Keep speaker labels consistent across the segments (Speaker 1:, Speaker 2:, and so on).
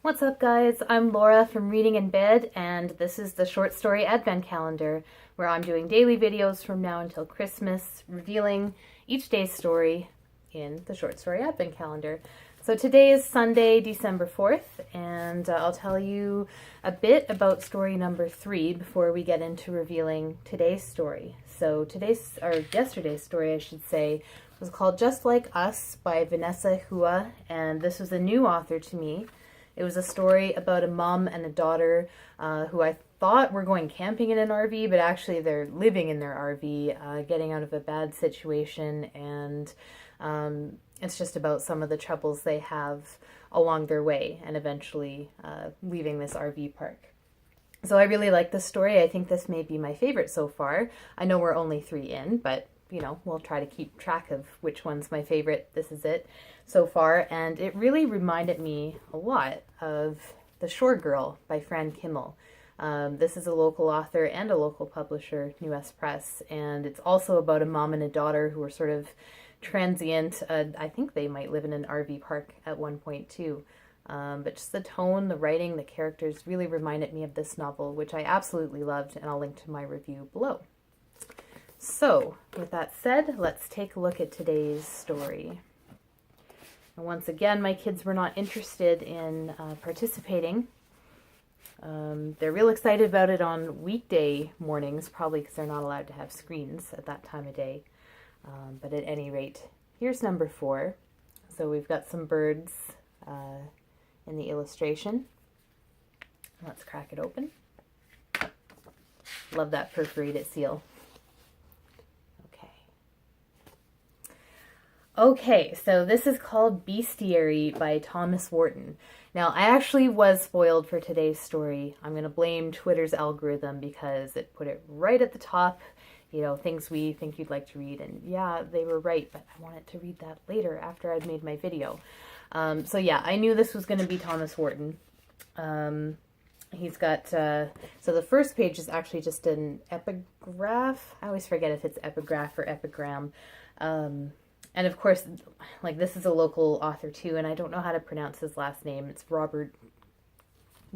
Speaker 1: What's up, guys? I'm Laura from Reading in Bed, and this is the Short Story Advent Calendar, where I'm doing daily videos from now until Christmas, revealing each day's story in the Short Story Advent Calendar. So today is Sunday, December 4th, and I'll tell you a bit about story number 3 before we get into revealing today's story. So yesterday's story, I should say, was called Just Like Us by Vanessa Hua, and this was a new author to me. It was a story about a mom and a daughter who I thought were going camping in an RV, but actually they're living in their RV, getting out of a bad situation, and it's just about some of the troubles they have along their way and eventually leaving this RV park. So I really like this story. I think this may be my favorite so far. I know we're only 3 in, but you know, we'll try to keep track of which one's my favorite. This is it so far, and it really reminded me a lot of The Shore Girl by Fran Kimmel. This is a local author and a local publisher, US Press, and it's also about a mom and a daughter who are sort of transient. I think they might live in an RV park at one point too. But just the tone, the writing, the characters really reminded me of this novel, which I absolutely loved, and I'll link to my review below. So, with that said, let's take a look at today's story. And once again, my kids were not interested in participating. They're real excited about it on weekday mornings, probably because they're not allowed to have screens at that time of day. But at any rate, here's number 4. So we've got some birds in the illustration. Let's crack it open. Love that perforated seal. Okay, so this is called Bestiary by Thomas Wharton. Now, I actually was spoiled for today's story. I'm going to blame Twitter's algorithm because it put it right at the top, you know, things we think you'd like to read. And yeah, they were right, but I wanted to read that later after I'd made my video. So yeah, I knew this was going to be Thomas Wharton. He's got, so the first page is actually just an epigraph. I always forget if it's epigraph or epigram. And of course, like, this is a local author too, and I don't know how to pronounce his last name. It's Robert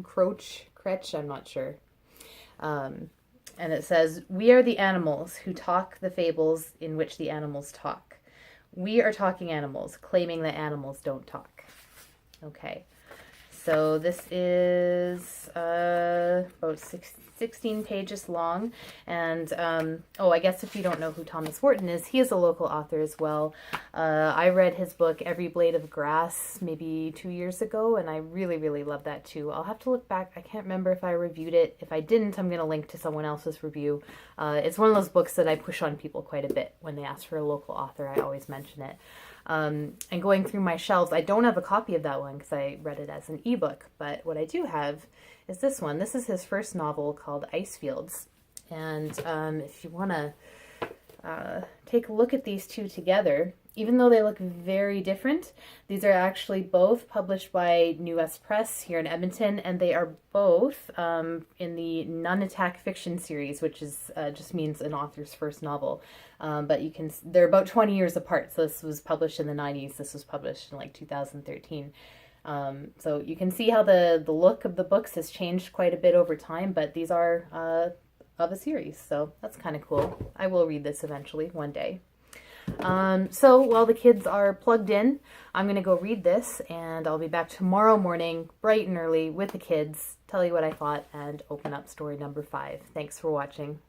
Speaker 1: Kretsch, I'm not sure. And it says, "We are the animals who talk the fables in which the animals talk. We are talking animals, claiming that animals don't talk." Okay, so this is about 16 pages long, and I guess if you don't know who Thomas Wharton is, he is a local author as well. I read his book Every Blad of Grass maybe 2 years ago, and I really love that too. I'll have to look back. I can't remember if I reviewed it. If I didn't, I'm going to link to someone else's review. It's one of those books that I push on people quite a bit. When they ask for a local author, I always mention it. And going through my shelves, I don't have a copy of that one because I read it as an ebook, but what I do have is this one. This is his first novel called Ice Fields, and if you want to take a look at these two together, even though they look very different, these are actually both published by US Press here in Edmonton, and they are both in the Non-Attack Fiction series, which is just means an author's first novel. But they're about 20 years apart. So this was published in the 90s. This was published in like 2013. So you can see how the look of the books has changed quite a bit over time, but these are of a series, so that's kind of cool. I will read this eventually one day. So while the kids are plugged in, I'm going to go read this, and I'll be back tomorrow morning, bright and early, with the kids, tell you what I thought, and open up story number 5. Thanks for watching.